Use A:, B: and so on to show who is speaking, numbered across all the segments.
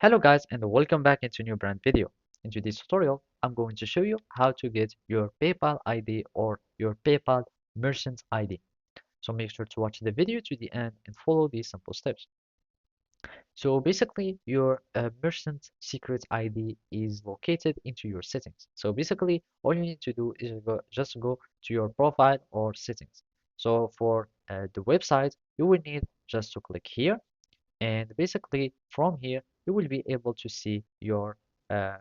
A: Hello guys and welcome back into a new brand video. In today's tutorial, I'm going to show you how to get your PayPal ID or your PayPal merchant ID. So make sure to watch the video to the end and follow these simple steps. So basically, your merchant secret ID is located into your settings. So basically, all you need to do is just go to your profile or settings. So for the website, you will need just to click here, and basically from here you will be able to see your uh,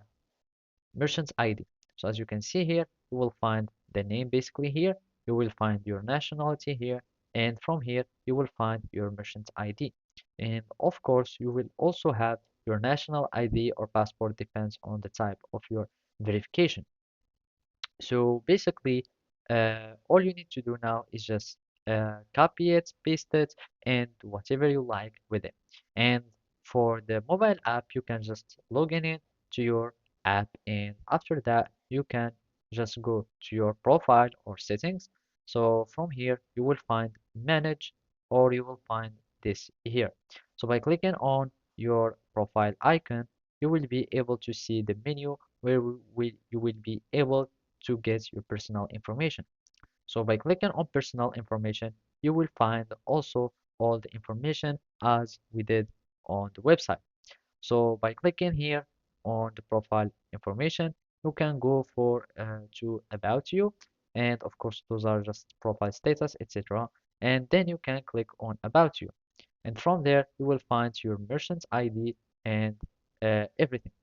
A: merchant's ID. So as you can see here, you will find the name basically here, you will find your nationality here, and from here you will find your merchant's ID. And of course, you will also have your national ID or passport, depends on the type of your verification. So basically, all you need to do now is just copy it, paste it, and whatever you like with it. And for the mobile app, you can just log in to your app, and after that, you can just go to your profile or settings. So from here, you will find manage, or you will find this here. So by clicking on your profile icon, you will be able to see the menu where you will be able to get your personal information. So by clicking on personal information, you will find also all the information as we did on the website. So by clicking here on the profile information, you can go for to about you, and of course those are just profile status, etc. And then you can click on about you, and from there you will find your merchant's ID and everything.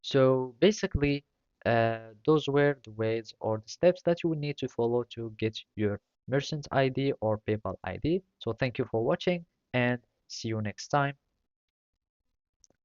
A: So basically, those were the ways or the steps that you will need to follow to get your merchant ID or PayPal ID. So thank you for watching and see you next time.